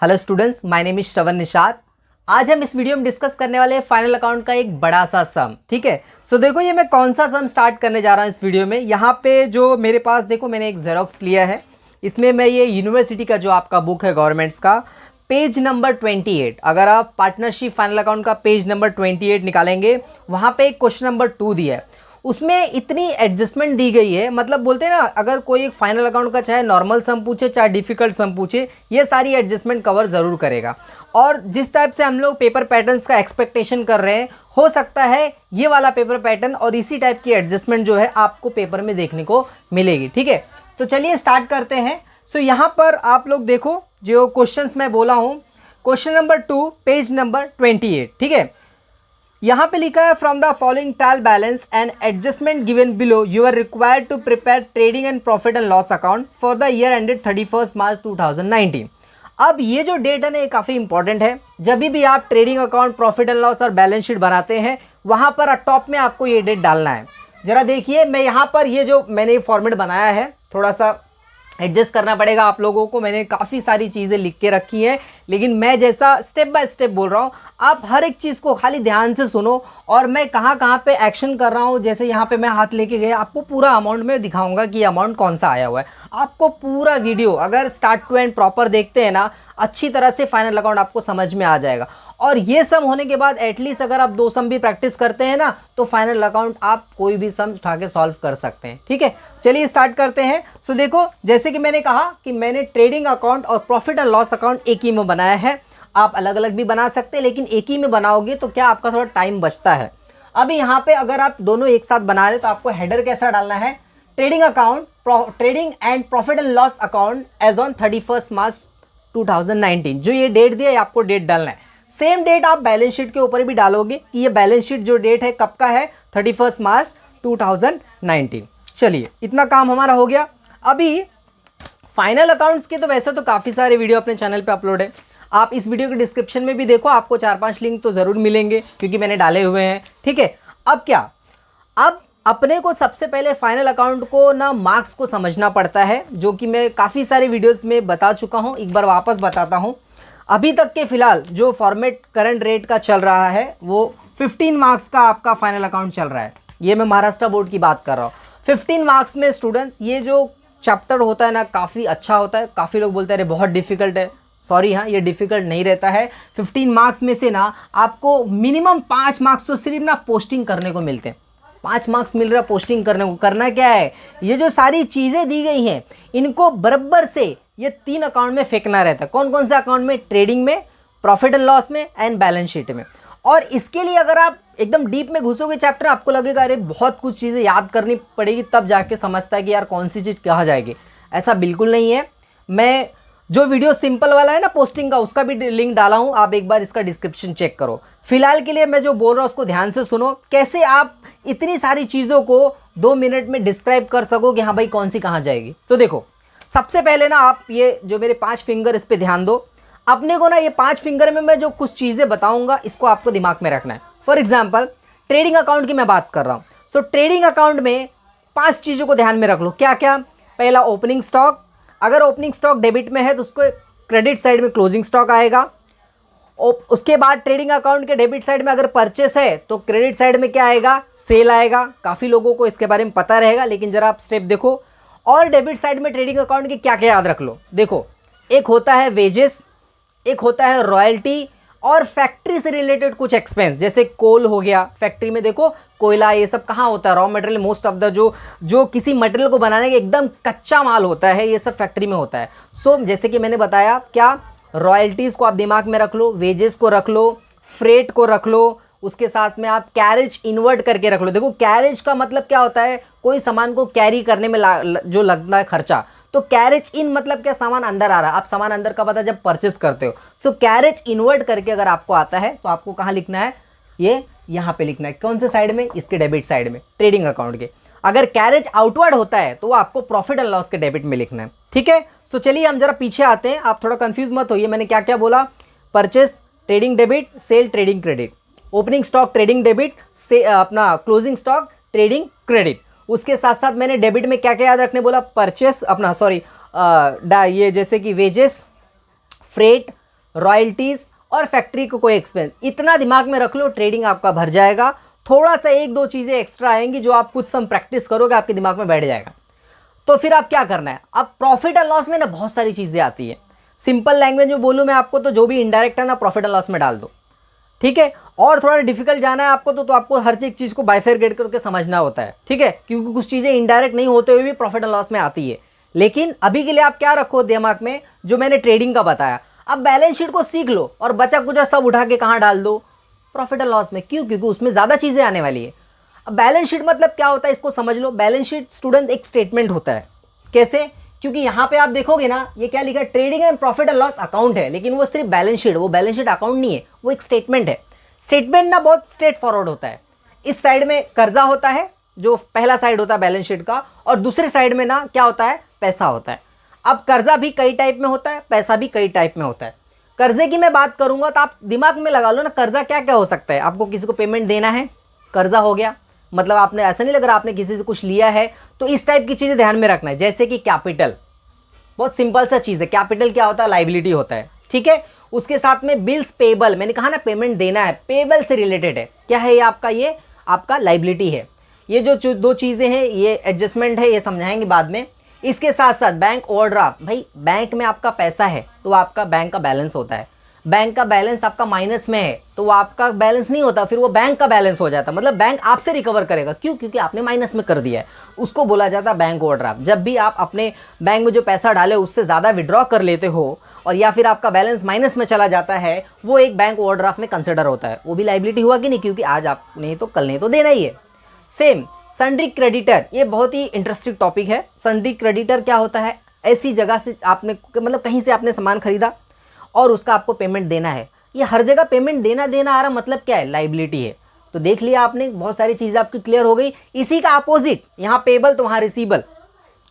Hello students, my name is Shravan Nishad. आज हम इस वीडियो में डिस्कस करने वाले हैं फाइनल अकाउंट का एक बड़ा सा सम। ठीक है, सो देखो ये मैं कौन सा सम स्टार्ट करने जा रहा हूँ इस वीडियो में। यहाँ पे जो मेरे पास देखो मैंने एक जेरोक्स लिया है, इसमें मैं ये यूनिवर्सिटी का जो आपका बुक है गवर्नमेंट्स का, पेज नंबर 28, अगर आप पार्टनरशिप फाइनल अकाउंट का पेज नंबर 28 निकालेंगे, वहाँ पे एक क्वेश्चन नंबर 2 दिया है। उसमें इतनी एडजस्टमेंट दी गई है, मतलब बोलते हैं ना, अगर कोई एक फाइनल अकाउंट का चाहे नॉर्मल सम पूछे चाहे डिफिकल्ट सम पूछे, ये सारी एडजस्टमेंट कवर ज़रूर करेगा। और जिस टाइप से हम लोग पेपर पैटर्न्स का एक्सपेक्टेशन कर रहे हैं, हो सकता है ये वाला पेपर पैटर्न और इसी टाइप की एडजस्टमेंट जो है आपको पेपर में देखने को मिलेगी। ठीक है, तो चलिए स्टार्ट करते हैं। सो यहाँ पर आप लोग देखो जो क्वेश्चंस मैं बोला हूँ, क्वेश्चन नंबर 2 पेज नंबर 28। ठीक है, यहाँ पे लिखा है from the following trial balance and adjustment given below you are required to prepare trading and profit and loss account for the year ended 31 March 2019। अब ये जो डेट है ना, ये काफ़ी इंपॉर्टेंट है। जब भी आप trading account, profit and loss और बैलेंस शीट बनाते हैं, वहाँ पर टॉप में आपको ये डेट डालना है। ज़रा देखिए, मैं यहाँ पर ये जो मैंने फॉर्मेट बनाया है, थोड़ा सा एडजस्ट करना पड़ेगा आप लोगों को। मैंने काफ़ी सारी चीज़ें लिख के रखी हैं, लेकिन मैं जैसा स्टेप बाय स्टेप बोल रहा हूँ, आप हर एक चीज़ को खाली ध्यान से सुनो। और मैं कहाँ कहाँ पे एक्शन कर रहा हूँ, जैसे यहाँ पे मैं हाथ लेके गया, आपको पूरा अमाउंट में दिखाऊंगा कि अमाउंट कौन सा आया हुआ है। आपको पूरा वीडियो अगर स्टार्ट टू एंड प्रॉपर देखते हैं ना, अच्छी तरह से फाइनल अकाउंट आपको समझ में आ जाएगा। और ये सम होने के बाद एटलीस्ट अगर आप 2 सम भी प्रैक्टिस करते हैं ना, तो फाइनल अकाउंट आप कोई भी सम उठा के सॉल्व कर सकते हैं। ठीक है, चलिए स्टार्ट करते हैं। सो देखो, जैसे कि मैंने कहा कि मैंने ट्रेडिंग अकाउंट और प्रॉफिट एंड लॉस अकाउंट एक ही में बनाया है। आप अलग अलग भी बना सकते हैं, लेकिन एक ही में बनाओगे तो क्या आपका थोड़ा टाइम बचता है। अभी यहाँ पे अगर आप दोनों एक साथ बना रहे तो आपको हेडर कैसा डालना है, trading account, trading and profit and loss account as on 31 March 2019। जो ये डेट दिया है, आपको डेट डालना है। सेम डेट आप बैलेंस शीट के ऊपर भी डालोगे कि ये बैलेंस शीट जो डेट है कब का है, 31 मार्च 2019। चलिए, इतना काम हमारा हो गया। अभी फाइनल अकाउंट्स के तो वैसे तो काफ़ी सारे वीडियो अपने चैनल पे अपलोड है। आप इस वीडियो के डिस्क्रिप्शन में भी देखो, आपको 4-5 लिंक तो ज़रूर मिलेंगे क्योंकि मैंने डाले हुए हैं। ठीक है, अब क्या, अब अपने को सबसे पहले फाइनल अकाउंट को ना मार्क्स को समझना पड़ता है, जो कि मैं काफ़ी सारे वीडियोस में बता चुका हूँ। एक बार वापस बताता हूँ। अभी तक के फिलहाल जो फॉर्मेट करंट रेट का चल रहा है, वो 15 मार्क्स का आपका फाइनल अकाउंट चल रहा है। ये मैं महाराष्ट्र बोर्ड की बात कर रहा हूँ। 15 मार्क्स में स्टूडेंट्स, ये जो चैप्टर होता है ना, काफ़ी अच्छा होता है। काफ़ी लोग बोलते हैं अरे बहुत डिफिकल्ट है। सॉरी, हाँ, ये डिफिकल्ट नहीं रहता है। 15 मार्क्स में से ना आपको मिनिमम 5 मार्क्स तो सिर्फ ना पोस्टिंग करने को मिलते हैं। 5 मार्क्स मिल रहा पोस्टिंग करने को। करना क्या है, ये जो सारी चीज़ें दी गई हैं, इनको बराबर से ये 3 अकाउंट में फेंकना रहता है। कौन कौन से अकाउंट में, ट्रेडिंग में, प्रॉफिट एंड लॉस में एंड बैलेंस शीट में। और इसके लिए अगर आप एकदम डीप में घुसोगे चैप्टर, आपको लगेगा अरे बहुत कुछ चीज़ें याद करनी पड़ेगी, तब जाके समझता है कि यार कौन सी चीज़ कहाँ जाएगी। ऐसा बिल्कुल नहीं है। मैं जो वीडियो सिंपल वाला है ना पोस्टिंग का, उसका भी लिंक डाला हूँ, आप एक बार इसका डिस्क्रिप्शन चेक करो। फिलहाल के लिए मैं जो बोल रहा हूँ उसको ध्यान से सुनो, कैसे आप इतनी सारी चीज़ों को 2 मिनट में डिस्क्राइब कर सको कि हाँ भाई कौन सी कहाँ जाएगी। तो देखो, सबसे पहले ना आप ये जो मेरे 5 फिंगर, इस पर ध्यान दो। अपने को ना ये 5 फिंगर में मैं जो कुछ चीज़ें बताऊँगा, इसको आपको दिमाग में रखना है। फॉर एग्जाम्पल, ट्रेडिंग अकाउंट की मैं बात कर रहा हूँ। सो ट्रेडिंग अकाउंट में 5 चीज़ों को ध्यान में रख लो। क्या क्या? पहला, ओपनिंग स्टॉक। अगर ओपनिंग स्टॉक डेबिट में है तो उसको क्रेडिट साइड में क्लोजिंग स्टॉक आएगा। उसके बाद ट्रेडिंग अकाउंट के डेबिट साइड में अगर परचेस है तो क्रेडिट साइड में क्या आएगा, सेल आएगा। काफ़ी लोगों को इसके बारे में पता रहेगा, लेकिन ज़रा आप स्टेप देखो। और डेबिट साइड में ट्रेडिंग अकाउंट के क्या क्या याद रख लो। देखो, एक होता है वेजेस, एक होता है रॉयल्टी, और फैक्ट्री से रिलेटेड कुछ एक्सपेंस, जैसे कोल हो गया। फैक्ट्री में देखो कोयला, ये सब कहाँ होता है, raw material. Most of the जो किसी मटेरियल को बनाने का एकदम कच्चा माल होता है, ये सब फैक्ट्री में होता है। सो जैसे कि मैंने बताया, क्या रॉयल्टीज़ को आप दिमाग में रख लो, वेजेस को रख लो, फ्रेट को रख लो, उसके साथ में आप कैरेज इन्वर्ट करके रख लो। देखो, कैरेज का मतलब क्या होता है, कोई सामान को कैरी करने में जो लगता है खर्चा। तो कैरेज इन मतलब क्या, सामान अंदर आ रहा है। आप सामान अंदर का पता जब परचेस करते हो। सो कैरेज इन्वर्ट करके अगर आपको आता है तो आपको कहाँ लिखना है, ये यहाँ पे लिखना है। कौन से साइड में, इसके डेबिट साइड में, ट्रेडिंग अकाउंट के। अगर कैरेज आउटवर्ड होता है तो वो आपको प्रॉफिट एंड लॉस के डेबिट में लिखना है। ठीक है, तो चलिए हम जरा पीछे आते हैं, आप थोड़ा कंफ्यूज मत होइए। मैंने क्या क्या बोला, purchase trading debit, sale trading credit, opening stock trading debit, से अपना क्लोजिंग स्टॉक ट्रेडिंग क्रेडिट। उसके साथ साथ मैंने डेबिट में क्या क्या याद रखने बोला, परचेस, अपना सॉरी ये जैसे कि वेजेस, फ्रेट, रॉयल्टीज़ और फैक्ट्री को कोई एक्सपेंस। इतना दिमाग में रख लो, ट्रेडिंग आपका भर जाएगा। थोड़ा सा एक दो चीज़ें एक्स्ट्रा आएंगी जो आप कुछ सम प्रैक्टिस करोगे आपके दिमाग में बैठ जाएगा। तो फिर आप क्या करना है, अब प्रॉफिट एंड लॉस में ना बहुत सारी चीज़ें आती है। सिंपल लैंग्वेज में बोलूँ मैं आपको तो जो भी इनडायरेक्ट है ना प्रॉफिट एंड लॉस में डाल दो, ठीक है। और थोड़ा डिफिकल्ट जाना है आपको तो आपको हर एक चीज़ को बाइफरकेट करके समझना होता है, ठीक है, क्योंकि कुछ चीज़ें इनडायरेक्ट नहीं होते हुए भी प्रॉफिट एंड लॉस में आती है। लेकिन अभी के लिए आप क्या रखो दिमाग में, जो मैंने ट्रेडिंग का बताया। अब बैलेंस शीट को सीख लो और बचा कुचा सब उठा के कहाँ डाल दो, प्रॉफिट एंड लॉस में। क्यों? क्योंकि उसमें ज़्यादा चीज़ें आने वाली है। अब बैलेंस शीट मतलब क्या होता है इसको समझ लो। बैलेंस शीट स्टूडेंट एक स्टेटमेंट होता है। कैसे? क्योंकि यहाँ पे आप देखोगे ना ये क्या लिखा है, trading and profit and loss account है, लेकिन वो सिर्फ बैलेंस शीट, वो बैलेंस शीट अकाउंट नहीं है, वो एक स्टेटमेंट है। स्टेटमेंट ना बहुत स्ट्रेट फॉरवर्ड होता है। इस साइड में कर्जा होता है जो पहला साइड होता है बैलेंस शीट का, और दूसरे साइड में ना क्या होता है, पैसा होता है। अब कर्जा भी कई टाइप में होता है, पैसा भी कई टाइप में होता है। कर्जे की मैं बात करूंगा तो आप दिमाग में लगा लो ना, कर्जा क्या क्या हो सकता है। आपको किसी को पेमेंट देना है, कर्जा हो गया। मतलब आपने ऐसा नहीं लग रहा आपने किसी से कुछ लिया है, तो इस टाइप की चीज़ें ध्यान में रखना है। जैसे कि कैपिटल, बहुत सिंपल सा चीज़ है। कैपिटल क्या होता है, लाइबिलिटी होता है, ठीक है। उसके साथ में बिल्स पेबल, मैंने कहा ना पेमेंट देना है, पेबल से रिलेटेड है। क्या है ये आपका लाइबिलिटी है। ये जो दो चीज़ें हैं ये एडजस्टमेंट है, ये समझाएंगे बाद में। इसके साथ साथ बैंक ओवरड्राफ्ट, भाई बैंक में आपका पैसा है तो आपका बैंक का बैलेंस होता है। बैंक का बैलेंस आपका माइनस में है तो वो आपका बैलेंस नहीं होता, फिर वो बैंक का बैलेंस हो जाता है। मतलब बैंक आपसे रिकवर करेगा, क्यों? क्योंकि आपने माइनस में कर दिया है। उसको बोला जाता है बैंक ओवरड्राफ्ट। जब भी आप अपने बैंक में जो पैसा डाले उससे ज़्यादा विड्रॉ कर लेते हो और या फिर आपका बैलेंस माइनस में चला जाता है, वो एक बैंक ओवरड्राफ्ट में कंसिडर होता है। वो भी लाइबिलिटी हुआ कि नहीं, क्योंकि आज आपने तो कल नहीं तो देना ही है। सेम सन्ड्री क्रेडिटर, ये बहुत ही इंटरेस्टिंग टॉपिक है। सन्ड्री क्रेडिटर क्या होता है, ऐसी जगह से आपने मतलब कहीं से आपने सामान खरीदा और उसका आपको पेमेंट देना है। ये हर जगह पेमेंट देना आ रहा, मतलब क्या है, लाइबिलिटी है। तो देख लिया आपने, बहुत सारी चीज़ें आपकी क्लियर हो गई। इसी का अपोजिट, यहाँ पेबल तो वहाँ रिसीबल,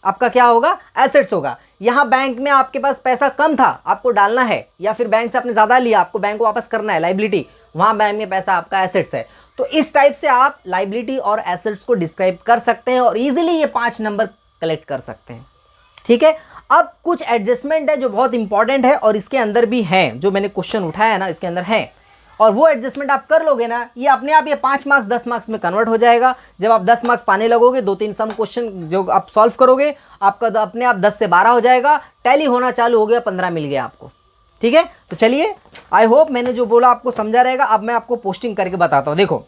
आपका क्या होगा, एसेट्स होगा। यहाँ बैंक में आपके पास पैसा कम था, आपको डालना है, या फिर बैंक से आपने ज़्यादा लिया, आपको बैंक को वापस करना है, लाइबिलिटी। वहाँ बैंक में पैसा आपका एसेट्स है। तो इस टाइप से आप लाइबिलिटी और एसेट्स को डिस्क्राइब कर सकते हैं और इजीली ये 5 नंबर कलेक्ट कर सकते हैं, ठीक है। अब कुछ एडजस्टमेंट है जो बहुत इंपॉर्टेंट है और इसके अंदर भी हैं, जो मैंने क्वेश्चन उठाया है ना इसके अंदर है, और वो एडजस्टमेंट आप कर लोगे ना, ये अपने आप ये 5 मार्क्स 10 मार्क्स में कन्वर्ट हो जाएगा। जब आप 10 मार्क्स पाने लगोगे, 2-3 सम क्वेश्चन जो आप सॉल्व करोगे, आपका तो अपने आप 10 से 12 हो जाएगा। टैली होना चालू हो गया, 15 मिल गया आपको, ठीक है। तो चलिए, आई होप मैंने जो बोला आपको समझा रहेगा। अब मैं आपको पोस्टिंग करके बताता हूँ। देखो,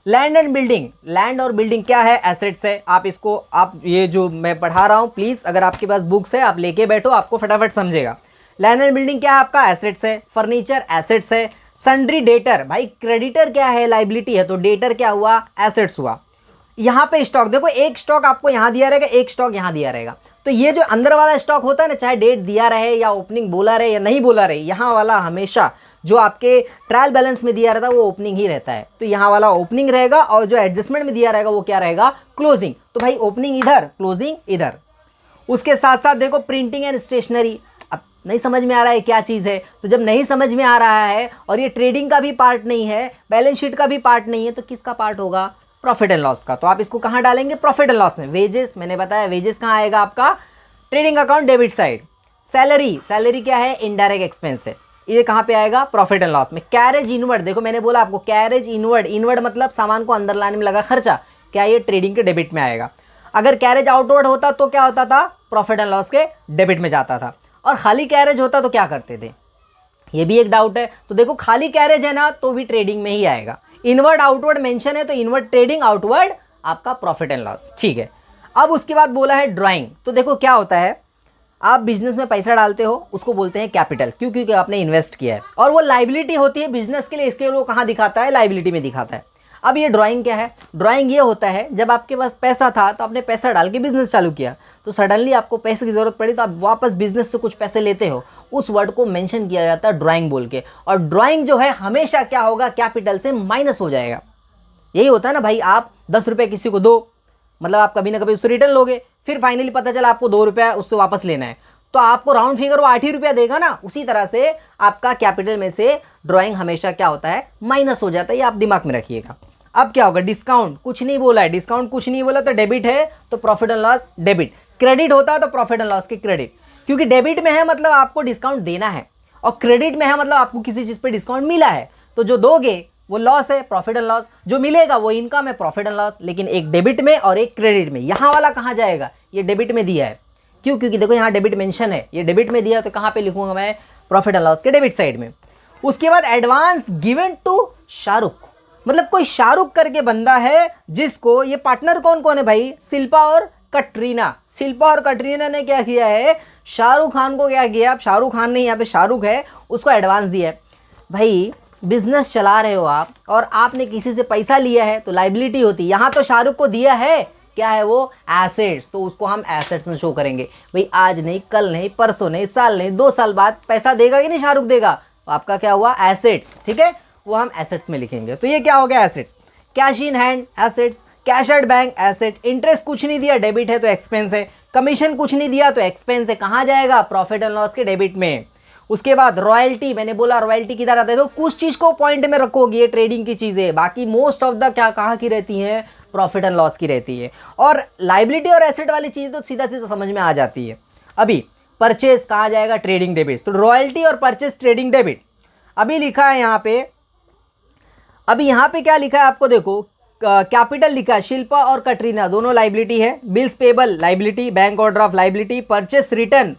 लैंड एंड बिल्डिंग, लैंड और बिल्डिंग क्या है, एसेट्स है। आप इसको, आप ये जो मैं पढ़ा रहा हूँ, प्लीज़ अगर आपके पास बुक्स है आप लेके बैठो, आपको फटाफट समझेगा। लैंड एंड बिल्डिंग क्या है आपका, एसेट्स है। फर्नीचर एसेट्स है। सन्ड्री डेटर, भाई क्रेडिटर क्या है, लाइबिलिटी है, तो डेटर क्या हुआ, एसेट्स हुआ। यहाँ पे स्टॉक देखो, एक स्टॉक आपको यहाँ दिया रहेगा, एक स्टॉक यहाँ दिया रहेगा। तो ये जो अंदर वाला स्टॉक होता है ना, चाहे डेट दिया रहे या ओपनिंग बोला रहे या नहीं बोला रहे, यहाँ वाला हमेशा जो आपके ट्रायल बैलेंस में दिया रहता है वो ओपनिंग ही रहता है। तो यहाँ वाला ओपनिंग रहेगा और जो एडजस्टमेंट में दिया रहेगा वो क्या रहेगा, क्लोजिंग। तो भाई ओपनिंग इधर, क्लोजिंग इधर। उसके साथ साथ देखो प्रिंटिंग एंड स्टेशनरी, अब नहीं समझ में आ रहा है क्या चीज़ है, तो जब नहीं समझ में आ रहा है और ये ट्रेडिंग का भी पार्ट नहीं है, बैलेंस शीट का भी पार्ट नहीं है, तो किसका पार्ट होगा, प्रॉफिट एंड लॉस का। तो आप इसको कहाँ डालेंगे, प्रॉफिट एंड लॉस में। वेजेस, मैंने बताया वेजेस कहाँ आएगा आपका, trading account debit side. Salary, salary क्या है, इनडायरेक्ट एक्सपेंस है, ये कहाँ पे आएगा, प्रॉफिट एंड लॉस में। कैरेज इनवर्ड, देखो मैंने बोला आपको कैरेज इनवर्ड, इनवर्ड मतलब सामान को अंदर लाने में लगा खर्चा, क्या ये ट्रेडिंग के डेबिट में आएगा। अगर कैरेज आउटवर्ड होता तो क्या होता था, प्रॉफिट एंड लॉस के डेबिट में जाता था। और खाली कैरेज होता तो क्या करते थे, ये भी एक डाउट है। तो देखो खाली कैरेज है ना तो भी ट्रेडिंग में ही आएगा। इनवर्ड आउटवर्ड मेंशन है तो इनवर्ड ट्रेडिंग, आउटवर्ड आपका प्रॉफिट एंड लॉस, ठीक है। अब उसके बाद बोला है ड्राइंग। तो देखो क्या होता है, आप बिजनेस में पैसा डालते हो उसको बोलते हैं कैपिटल, क्यों, क्योंकि आपने इन्वेस्ट किया है, और वो लाइबिलिटी होती है बिजनेस के लिए, इसके लिए वो कहाँ दिखाता है, लाइबिलिटी में दिखाता है। अब ये ड्राइंग क्या है, ड्राइंग ये होता है जब आपके पास पैसा था तो आपने पैसा डाल के बिजनेस चालू किया, तो सडनली आपको पैसे की ज़रूरत पड़ी तो आप वापस बिजनेस से कुछ पैसे लेते हो, उस वर्ड को मेंशन किया जाता है ड्राइंग बोल के। और ड्राइंग जो है हमेशा क्या होगा, कैपिटल से माइनस हो जाएगा। यही होता है ना भाई, आप 10 रुपये किसी को दो, मतलब आप कभी ना कभी उसको रिटर्न लोगे, फिर फाइनली पता चला आपको 2 रुपया उससे वापस लेना है, तो आपको राउंड फिगर वो 8 ही रुपया देगा ना। उसी तरह से आपका कैपिटल में से ड्राइंग हमेशा क्या होता है, माइनस हो जाता है, ये आप दिमाग में रखिएगा। अब क्या होगा, डिस्काउंट, कुछ नहीं बोला है, डिस्काउंट कुछ नहीं बोला तो डेबिट है तो profit and loss debit, credit होता है तो प्रॉफिट एंड लॉस के क्रेडिट, क्योंकि डेबिट में है मतलब आपको डिस्काउंट देना है और क्रेडिट में है मतलब आपको किसी चीज़ पे डिस्काउंट मिला है, तो जो दोगे वो लॉस है, प्रॉफिट एंड लॉस, जो मिलेगा वो इनकम है, प्रॉफिट एंड लॉस। लेकिन एक डेबिट में और एक क्रेडिट में, यहाँ वाला कहाँ जाएगा, ये डेबिट में दिया है। क्यों? क्योंकि देखो यहाँ डेबिट मेंशन है, ये डेबिट में दिया है, तो कहाँ पे लिखूंगा मैं, प्रॉफिट एंड लॉस के डेबिट साइड में। उसके बाद एडवांस गिवन टू शाहरुख, मतलब कोई शाहरुख करके बंदा है जिसको, ये पार्टनर कौन कौन है भाई, शिल्पा और कटरीना। शिल्पा और कटरीना ने क्या किया है, शाहरुख खान को क्या किया, अब शाहरुख खान नहीं, यहाँ पे शाहरुख है, उसको एडवांस दिया है। भाई बिजनेस चला रहे हो आप और आपने किसी से पैसा लिया है तो लाइबिलिटी होती है, यहाँ तो शाहरुख को दिया है, क्या है वो, एसेट्स, तो उसको हम एसेट्स में शो करेंगे। भाई आज नहीं, कल नहीं, परसों नहीं, साल नहीं, 2 साल बाद पैसा देगा कि नहीं शाहरुख देगा, तो आपका क्या हुआ, एसेट्स, ठीक है, वो हम एसेट्स में लिखेंगे। तो ये क्या हो गया, assets. Cash in hand assets, cash at bank asset, interest कुछ नहीं दिया, डेबिट है तो एक्सपेंस है, कमीशन कुछ नहीं दिया तो एक्सपेंस है, कहाँ जाएगा, प्रॉफिट एंड लॉस के डेबिट में। उसके बाद रॉयल्टी, मैंने बोला रॉयल्टी किधर आता है, तो कुछ चीज को पॉइंट में रखोगे, ये ट्रेडिंग की चीजें, बाकी मोस्ट ऑफ द क्या कहाँ की रहती है, प्रॉफिट एंड लॉस की रहती है। और लाइबिलिटी और एसेट वाली चीज तो सीधा सीधा समझ में आ जाती है। अभी परचेस कहाँ जाएगा, ट्रेडिंग डेबिट, तो रॉयल्टी और परचेस ट्रेडिंग डेबिट। अभी लिखा है यहाँ पे, अभी यहाँ पे क्या लिखा है आपको देखो, कैपिटल लिखा है, शिल्पा और कटरीना दोनों लाइबिलिटी है, bills payable liability, bank overdraft liability, purchase return,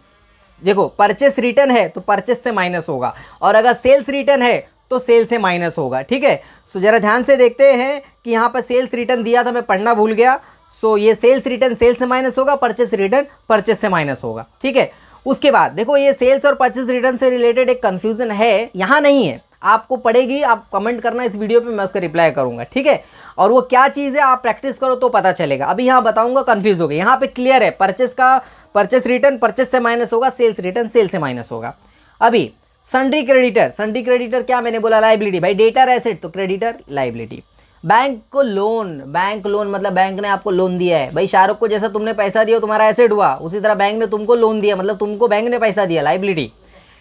देखो परचेस रिटर्न है तो परचेस से माइनस होगा, और अगर सेल्स रिटर्न है तो सेल से माइनस होगा, ठीक है। सो जरा ध्यान से देखते हैं कि यहाँ पर सेल्स रिटर्न दिया था, मैं पढ़ना भूल गया। सो ये सेल्स रिटर्न सेल्स से माइनस होगा, परचेस रिटर्न परचेस से माइनस होगा, ठीक है। उसके बाद देखो ये सेल्स और परचेस रिटर्न से रिलेटेड एक कंफ्यूजन है, यहाँ नहीं है, आपको पड़ेगी, आप कमेंट करना इस वीडियो पे, मैं उसका रिप्लाई करूंगा, ठीक है। और वो क्या चीज़ है आप प्रैक्टिस करो तो पता चलेगा। अभी यहाँ बताऊंगा, कंफ्यूज हो गए, यहाँ पे क्लियर है, परचेस का परचेस रिटर्न परचेस से माइनस होगा, सेल्स रिटर्न सेल से माइनस होगा। अभी सन्ड्री क्रेडिटर, सन्ड्री क्रेडिटर क्या, मैंने बोला लाइबिलिटी, भाई डेटर एसेट तो क्रेडिटर लाइबिलिटी। बैंक को लोन, बैंक लोन मतलब बैंक ने आपको लोन दिया है, भाई शाहरुख को जैसा तुमने पैसा दिया तुम्हारा एसेट हुआ, उसी तरह बैंक ने तुमको लोन दिया, मतलब तुमको बैंक ने पैसा दिया, लाइबिलिटी।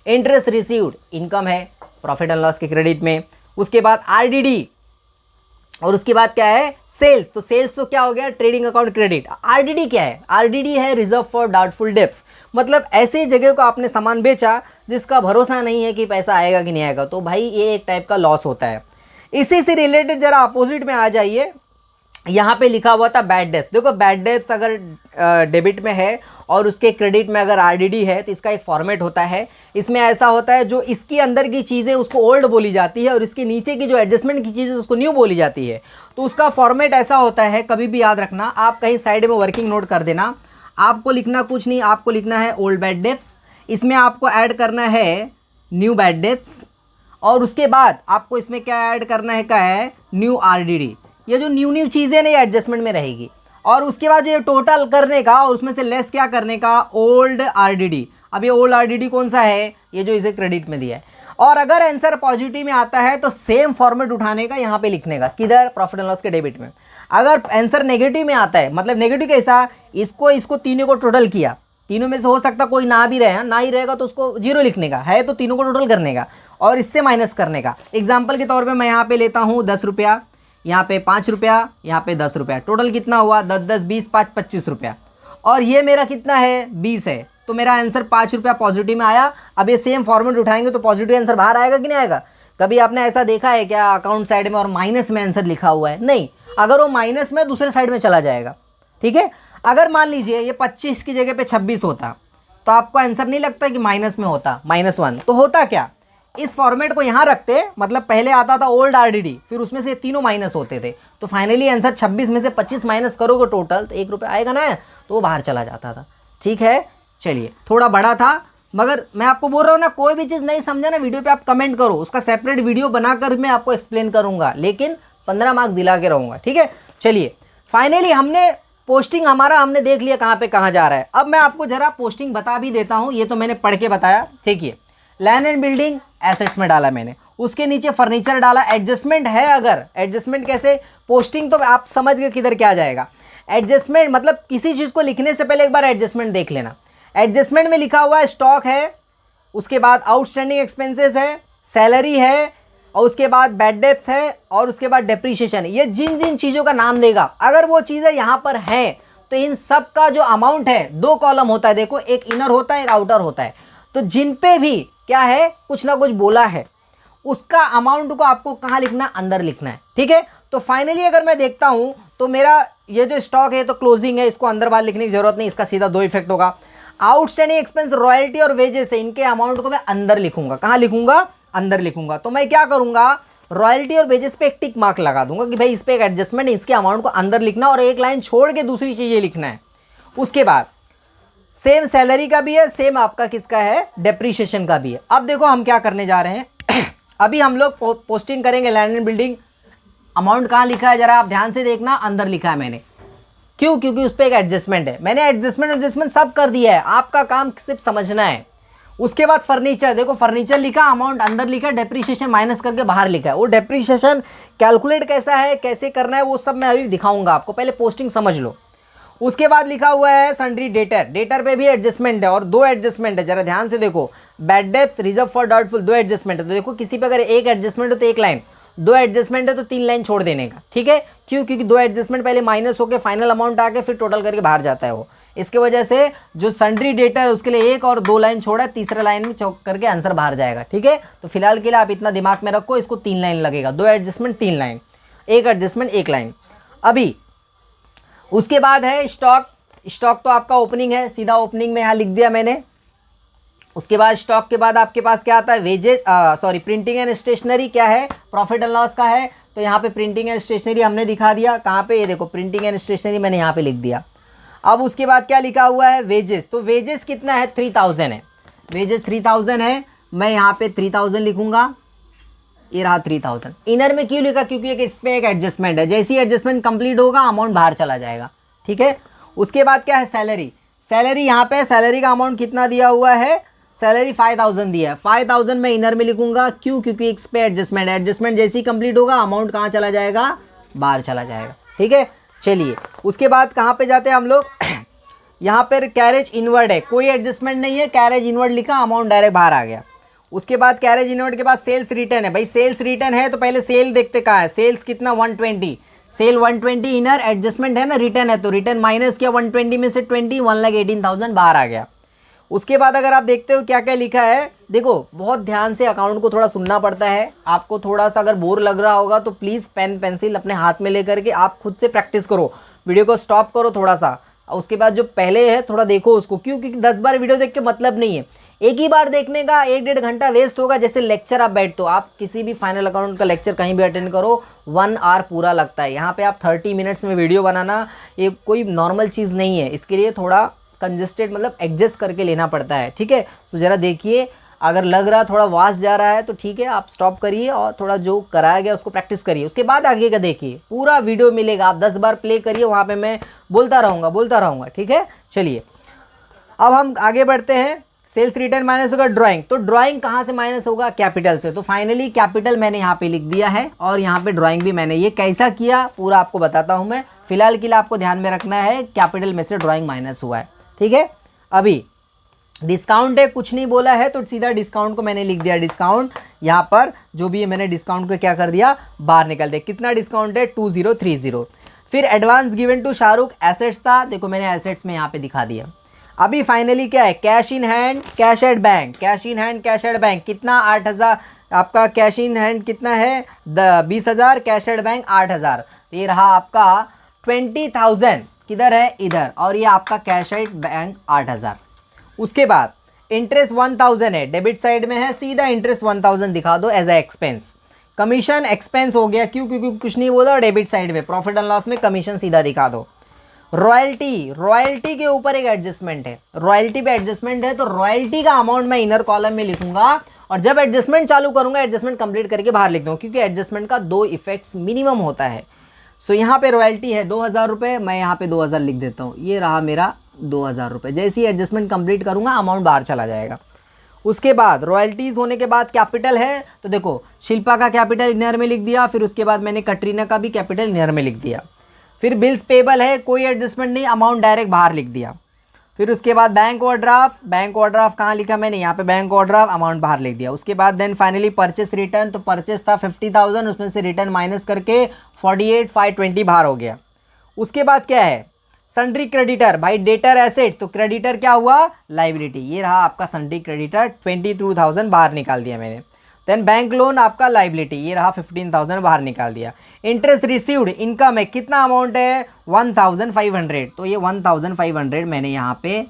इंटरेस्ट रिसीव्ड इनकम है, प्रॉफिट एंड लॉस के क्रेडिट में। उसके बाद आरडीडी, और उसके बाद क्या है, सेल्स, तो सेल्स तो क्या हो गया, ट्रेडिंग अकाउंट क्रेडिट। आरडीडी क्या है, आरडीडी है रिजर्व फॉर डाउटफुल डेब्ट्स, मतलब ऐसी जगह को आपने सामान बेचा जिसका भरोसा नहीं है कि पैसा आएगा कि नहीं आएगा, तो भाई ये एक टाइप का लॉस होता है। इसी से रिलेटेड जरा अपोजिट में आ जाइए, यहाँ पे लिखा हुआ था बैड डेब्ट। देखो बैड डेब्ट्स अगर डेबिट में है और उसके क्रेडिट में अगर आरडीडी है तो इसका एक फॉर्मेट होता है। इसमें ऐसा होता है जो इसकी अंदर की चीज़ें उसको ओल्ड बोली जाती है और इसके नीचे की जो एडजस्टमेंट की चीज़ें उसको न्यू बोली जाती है। तो उसका फॉर्मेट ऐसा होता है, कभी भी याद रखना, आप कहीं साइड में वर्किंग नोट कर देना, आपको लिखना कुछ नहीं, आपको लिखना है ओल्ड बैड डेब्ट्स, इसमें आपको ऐड करना है न्यू बैड डेब्ट्स, और उसके बाद आपको इसमें क्या ऐड करना है, क्या है, न्यू आरडीडी। ये जो न्यू चीज़ें ना ये एडजस्टमेंट में रहेगी, और उसके बाद ये टोटल करने का और उसमें से लेस क्या करने का, ओल्ड आरडीडी। अब ये ओल्ड आरडीडी कौन सा है, ये जो इसे क्रेडिट में दिया है। और अगर आंसर पॉजिटिव में आता है तो सेम फॉर्मेट उठाने का, यहाँ पे लिखने का, किधर, प्रॉफिट एंड लॉस के डेबिट में। अगर आंसर नेगेटिव में आता है, मतलब नेगेटिव कैसा, इसको तीनों को टोटल किया, तीनों में से हो सकता कोई ना भी रहे, ना ही रहेगा तो उसको जीरो लिखने का है, तो तीनों को टोटल करने का और इससे माइनस करने का। एग्जाम्पल के तौर पर मैं यहाँ पे लेता हूँ 10 रुपया, यहाँ पे 5 रुपया, यहाँ पे 10 रुपया, टोटल कितना हुआ, 10 10 20 5 25 रुपया, और ये मेरा कितना है, 20 है, तो मेरा आंसर 5 रुपया पॉजिटिव में आया। अब ये सेम फॉर्मेट उठाएंगे तो पॉजिटिव आंसर बाहर आएगा कि नहीं आएगा। कभी आपने ऐसा देखा है क्या अकाउंट साइड में और माइनस में आंसर लिखा हुआ है, नहीं, अगर वो माइनस में दूसरे साइड में चला जाएगा, ठीक है। अगर मान लीजिए ये 25 की जगह पे 26 होता तो आपको आंसर नहीं लगता कि माइनस में होता, -1, तो होता क्या, इस फॉर्मेट को यहाँ रखते, मतलब पहले आता था ओल्ड आरडीडी, फिर उसमें से तीनों माइनस होते थे, तो फाइनली आंसर 26 में से 25 माइनस करोगे टोटल तो 1 रुपया आएगा ना, तो वो बाहर चला जाता था, ठीक है। चलिए थोड़ा बड़ा था, मगर मैं आपको बोल रहा हूँ ना, कोई भी चीज़ नहीं समझा ना वीडियो पे आप कमेंट करो, उसका सेपरेट वीडियो बनाकर मैं आपको एक्सप्लेन करूँगा, लेकिन 15 मार्क्स दिला के रहूँगा, ठीक है। चलिए फाइनली हमने पोस्टिंग हमने देख लिया कहाँ पे कहाँ जा रहा है। अब मैं आपको जरा पोस्टिंग बता भी देता हूँ, ये तो मैंने पढ़ के बताया, ठीक है। लैंड एंड बिल्डिंग एसेट्स में डाला मैंने, उसके नीचे फर्नीचर डाला, एडजस्टमेंट है, अगर एडजस्टमेंट कैसे, पोस्टिंग तो आप समझ गए किधर क्या जाएगा। एडजस्टमेंट मतलब किसी चीज़ को लिखने से पहले एक बार एडजस्टमेंट देख लेना। एडजस्टमेंट में लिखा हुआ है स्टॉक है, उसके बाद आउटस्टैंडिंग एक्सपेंसेस है, सैलरी है, और उसके बाद बैड डेब्ट्स है, और उसके बाद डेप्रीशिएशन है। ये जिन जिन चीज़ों का नाम देगा, अगर वो चीज़ें यहाँ पर हैं तो इन सब का जो अमाउंट है, 2 कॉलम होता है, देखो एक इनर होता है एक आउटर होता है, तो जिन पे भी क्या है, कुछ ना कुछ बोला है, उसका अमाउंट को आपको कहाँ लिखना है, अंदर लिखना है, ठीक है। तो फाइनली अगर मैं देखता हूँ तो मेरा ये जो स्टॉक है तो क्लोजिंग है, इसको अंदर बाहर लिखने की जरूरत नहीं, इसका सीधा 2 इफेक्ट होगा। आउटस्टैंडिंग एक्सपेंस रॉयल्टी और वेजेस है, इनके अमाउंट को मैं अंदर लिखूंगा, कहाँ लिखूंगा, अंदर लिखूंगा। तो मैं क्या करूंगा, रॉयल्टी और वेजेस पे एक टिक मार्क लगा दूंगा कि भाई इस पे एक एडजस्टमेंट, इसके अमाउंट को अंदर लिखना और एक लाइन छोड़ के दूसरी चीज़ ये लिखना है। उसके बाद सेम सैलरी का भी है, सेम आपका किसका है, डेप्रीशिएशन का भी है। अब देखो हम क्या करने जा रहे हैं अभी हम लोग पोस्टिंग करेंगे लैंड एंड बिल्डिंग। अमाउंट कहाँ लिखा है जरा आप ध्यान से देखना, अंदर लिखा है मैंने, क्यों, क्योंकि उस पर एक एडजस्टमेंट है, मैंने एडजस्टमेंट सब कर दिया है, आपका काम सिर्फ समझना है। उसके बाद फर्नीचर, देखो फर्नीचर लिखा, अमाउंट अंदर लिखा, डेप्रीशिएशन माइनस करके बाहर लिखा है। वो डेप्रीशिएशन कैलकुलेट कैसा है, कैसे करना है, वो सब मैं अभी दिखाऊंगा आपको, पहले पोस्टिंग समझ लो। उसके बाद लिखा हुआ है सन्ड्री डेटर, डेटर पे भी एडजस्टमेंट है और 2 एडजस्टमेंट है, जरा ध्यान से देखो। Bad debts, reserve for doubtful, 2 adjustment है। तो देखो किसी पे अगर एक एडजस्टमेंट हो तो एक लाइन, 2 एडजस्टमेंट है तो 3 लाइन छोड़ देने का, ठीक है। क्यों, क्योंकि 2 एडजस्टमेंट पहले माइनस होकर फाइनल अमाउंट आके फिर टोटल करके बाहर जाता है वो, इसके वजह से जो सन्ड्री डेटर है उसके लिए 1 और 2 लाइन छोड़ा, तीसरा लाइन में चौक करके आंसर बाहर जाएगा, ठीक है। तो फिलहाल के लिए आप इतना दिमाग में रखो, इसको 3 लाइन लगेगा, 2 एडजस्टमेंट 3 लाइन, 1 एडजस्टमेंट 1 लाइन। अभी उसके बाद है स्टॉक, स्टॉक तो आपका ओपनिंग है, सीधा ओपनिंग में यहाँ लिख दिया मैंने। उसके बाद स्टॉक के बाद आपके पास क्या आता है, वेजेस, प्रिंटिंग एंड स्टेशनरी क्या है, प्रॉफिट एंड लॉस का है, तो यहाँ पे प्रिंटिंग एंड स्टेशनरी हमने दिखा दिया, कहाँ पे, ये देखो प्रिंटिंग एंड स्टेशनरी मैंने यहाँ पे लिख दिया। अब उसके बाद क्या लिखा हुआ है, वेजेस, तो वेजेस कितना है, 3000 है, वेजेस 3000 है, मैं यहाँ पे 3000 लिखूंगा, ये रहा 3000। इनर में क्यों लिखा, क्योंकि इस पे एक एडजस्टमेंट है, जैसे ही एडजस्टमेंट कंप्लीट होगा अमाउंट बाहर चला जाएगा, ठीक है। उसके बाद क्या है, सैलरी, सैलरी यहाँ पे सैलरी का अमाउंट कितना दिया हुआ है, सैलरी 5000 दिया है, 5000 मैं इनर में लिखूंगा, क्यों, क्योंकि इस पे एडजस्टमेंट है, एडजस्टमेंट जैसे ही कंप्लीट होगा अमाउंट कहाँ चला जाएगा, बाहर चला जाएगा, ठीक है। चलिए उसके बाद कहाँ पे जाते हैं हम लोग यहाँ पर कैरेज इनवर्ड है, कोई एडजस्टमेंट नहीं है, कैरेज इनवर्ड लिखा, अमाउंट डायरेक्ट बाहर आ गया। उसके बाद कैरेज इनवर्ड के बाद सेल्स रिटर्न है, भाई सेल्स रिटर्न है तो पहले सेल देखते कहाँ है, सेल्स कितना 120, सेल 120 इनर, एडजस्टमेंट है ना, रिटर्न है तो रिटर्न माइनस किया 120 में से 20, 1,18,000 बाहर आ गया। उसके बाद अगर आप देखते हो क्या क्या लिखा है, देखो बहुत ध्यान से अकाउंट को थोड़ा सुनना पड़ता है आपको, थोड़ा सा अगर बोर लग रहा होगा तो प्लीज़ पेन पेंसिल अपने हाथ में लेकर के आप खुद से प्रैक्टिस करो, वीडियो को स्टॉप करो थोड़ा सा, उसके बाद जो पहले है थोड़ा देखो उसको, क्यों, क्योंकि 10 बार वीडियो देख के मतलब नहीं है, एक ही बार देखने का 1-1.5 घंटा वेस्ट होगा। जैसे लेक्चर आप बैठ, तो आप किसी भी फाइनल अकाउंट का लेक्चर कहीं भी अटेंड करो 1 आवर पूरा लगता है, यहाँ पे आप 30 मिनट्स में वीडियो बनाना ये कोई नॉर्मल चीज़ नहीं है, इसके लिए थोड़ा कंजस्टेड मतलब एडजस्ट करके लेना पड़ता है, ठीक है। तो ज़रा देखिए, अगर लग रहा थोड़ा वास्ट जा रहा है तो ठीक है आप स्टॉप करिए और थोड़ा जो कराया गया उसको प्रैक्टिस करिए, उसके बाद आगे का देखिए, पूरा वीडियो मिलेगा, आप 10 बार प्ले करिए, वहाँ पे मैं बोलता रहूँगा, ठीक है। चलिए अब हम आगे बढ़ते हैं, सेल्स रिटर्न माइनस होगा ड्राइंग, तो ड्राइंग कहाँ से माइनस होगा, कैपिटल से, तो फाइनली कैपिटल मैंने यहाँ पे लिख दिया है और यहाँ पे ड्राइंग भी मैंने, ये कैसा किया पूरा आपको बताता हूँ मैं, फिलहाल के लिए आपको ध्यान में रखना है कैपिटल में से ड्राइंग माइनस हुआ है, ठीक है। अभी डिस्काउंट है, कुछ नहीं बोला है तो सीधा डिस्काउंट को मैंने लिख दिया, डिस्काउंट यहाँ पर जो भी है मैंने डिस्काउंट को क्या कर दिया, बाहर निकाल दिया, कितना डिस्काउंट है 2030। फिर advance given to Shahrukh, assets था, देखो मैंने एसेट्स में यहाँ पे दिखा दिया। अभी फाइनली क्या है, cash in hand cash at bank, cash in hand cash at bank कितना 8000, आपका कैश इन हैंड कितना है 20,000, कैश एट बैंक 8,000, ये रहा आपका 20,000 किधर है, इधर, और ये आपका कैश एट बैंक 8,000। उसके बाद इंटरेस्ट 1000 है, डेबिट साइड में है, सीधा इंटरेस्ट 1000 दिखा दो as a expense, commission expense हो गया, क्यों, क्योंकि कुछ नहीं बोला, डेबिट साइड में प्रॉफिट एंड लॉस में कमीशन सीधा दिखा दो। रॉयल्टी, रॉयल्टी के ऊपर एक एडजस्टमेंट है, रॉयल्टी पे एडजस्टमेंट है तो रॉयल्टी का अमाउंट मैं इनर कॉलम में लिखूंगा और जब एडजस्टमेंट चालू करूंगा एडजस्टमेंट कंप्लीट करके बाहर लिख दूँ, क्योंकि एडजस्टमेंट का 2 इफेक्ट्स मिनिमम होता है। सो यहाँ पे रॉयल्टी है 2000 रुपये, मैं यहाँ पे 2000 लिख देता हूँ, ये रहा मेरा 2000 रुपये, जैसे ही एडजस्टमेंट कंप्लीट करूँगा अमाउंट बाहर चला जाएगा। उसके बाद रॉयल्टीज़ होने के बाद कैपिटल है, तो देखो शिल्पा का कैपिटल इनर में लिख दिया, फिर उसके बाद मैंने कटरीना का भी कैपिटल इनर में लिख दिया। फिर बिल्स पेबल है, कोई एडजस्टमेंट नहीं, अमाउंट डायरेक्ट बाहर लिख दिया। फिर उसके बाद बैंक ओवरड्राफ्ट, बैंक ओवरड्राफ्ट कहाँ लिखा मैंने, यहाँ पे बैंक ओवरड्राफ्ट, अमाउंट बाहर लिख दिया। उसके बाद देन फाइनली परचेस रिटर्न, तो परचेस था 50,000, उसमें से रिटर्न माइनस करके 48,520 बाहर हो गया। उसके बाद क्या है, सन्ड्री क्रेडिटर, भाई डेटर एसेट्स, तो क्रेडिटर क्या हुआ, लाइबिलिटी, ये रहा आपका सन्ड्री क्रेडिटर 22,000 बाहर निकाल दिया मैंने। देन बैंक लोन आपका लाइबिलिटी, ये रहा 15,000 बाहर निकाल दिया। इंटरेस्ट रिसीव्ड, इनकम है, कितना अमाउंट है 1,500, तो ये 1,500 मैंने यहाँ पे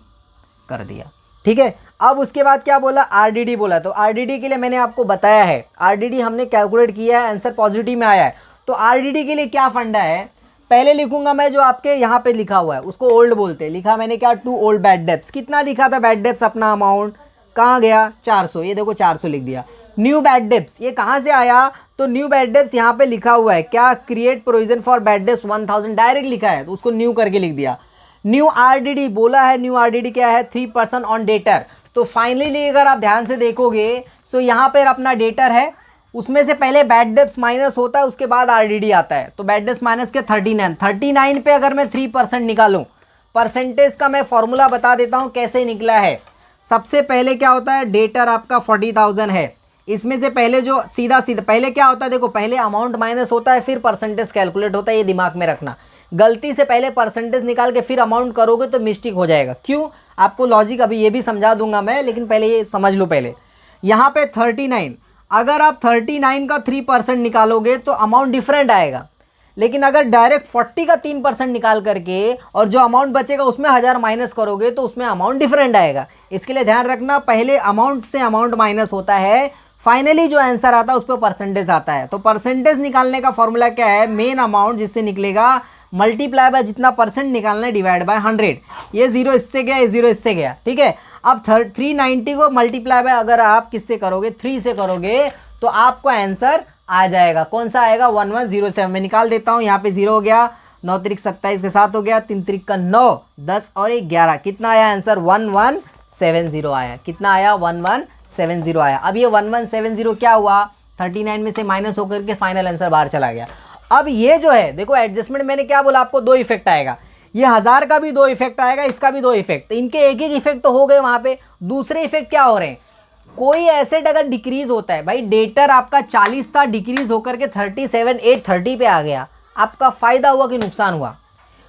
कर दिया। ठीक है, अब उसके बाद क्या बोला, आरडीडी बोला, तो आरडीडी के लिए मैंने आपको बताया है, आरडीडी हमने कैलकुलेट किया है, आंसर पॉजिटिव में आया है। तो आरडीडी के लिए क्या फंडा है, पहले लिखूंगा मैं जो आपके यहाँ पे लिखा हुआ है उसको ओल्ड बोलते हैं, लिखा मैंने क्या, टू ओल्ड बैड डेब्ट्स, कितना लिखा था बैड डेब्ट्स अपना अमाउंट, कहाँ गया 400, ये देखो 400 लिख दिया। न्यू बैड डेब्ट्स, ये कहाँ से आया, तो न्यू बैड डेब्ट्स यहाँ पे लिखा हुआ है क्या, create provision for bad debts 1000 direct लिखा है, तो उसको न्यू करके लिख दिया। न्यू आरडीडी बोला है, न्यू आरडीडी क्या है, 3% ऑन डेटर। तो फाइनली अगर आप ध्यान से देखोगे तो यहाँ पर अपना डेटर है, उसमें से पहले बैड डेब्ट्स माइनस होता है, उसके बाद आरडीडी आता है, तो बैड डेब्ट्स माइनस के 39 पे अगर मैं 3% निकालूं, परसेंटेज का मैं फॉर्मूला बता देता हूं कैसे निकला है। सबसे पहले क्या होता है, डेटर आपका 40,000 है, इसमें से पहले जो सीधा पहले क्या होता है, देखो पहले अमाउंट माइनस होता है फिर परसेंटेज कैलकुलेट होता है, ये दिमाग में रखना। गलती से पहले परसेंटेज निकाल के फिर अमाउंट करोगे तो मिस्टेक हो जाएगा। क्यों, आपको लॉजिक अभी ये भी समझा दूंगा मैं, लेकिन पहले ये समझ लो। पहले यहाँ पे 39, अगर आप 39 का 3% निकालोगे तो अमाउंट डिफरेंट आएगा, लेकिन अगर डायरेक्ट 40 का 3% निकाल करके और जो अमाउंट बचेगा उसमें 1000 माइनस करोगे तो उसमें अमाउंट डिफरेंट आएगा। इसके लिए ध्यान रखना, पहले अमाउंट से अमाउंट माइनस होता है, फाइनली जो आंसर आता है उस पर परसेंटेज आता है। तो परसेंटेज निकालने का फॉर्मूला क्या है, मेन अमाउंट जिससे निकलेगा मल्टीप्लाई बाय जितना परसेंट निकालना है डिवाइड बाय 100। ये 0 इससे गया, ये 0 इससे गया, ठीक है। अब 390 को मल्टीप्लाई बाय अगर आप किससे करोगे, 3 से करोगे, तो आपको आंसर आ जाएगा, कौन सा आएगा 1107। मैं निकाल देता हूँ, यहाँ पे 0 हो गया, 9 त्रिक 27 के साथ हो गया, 3 त्रिक का 9, 10 और 1 11, कितना आया आंसर 1170 आया। कितना आया 1170 आया। अब ये 1170 क्या हुआ, 39 में से माइनस होकर के फाइनल आंसर बाहर चला गया। अब ये जो है देखो एडजस्टमेंट, मैंने क्या बोला आपको, 2 इफेक्ट आएगा, ये 1000 का भी 2 इफेक्ट आएगा, इसका भी 2 इफेक्ट, इनके एक एक इफेक्ट तो हो गए वहां पे। दूसरे इफेक्ट क्या हो रहे हैं, कोई एसेट अगर डिक्रीज होता है, भाई डेटर आपका 40 था, डिक्रीज होकर के 37,830 पे आ गया, आपका फायदा हुआ कि नुकसान हुआ।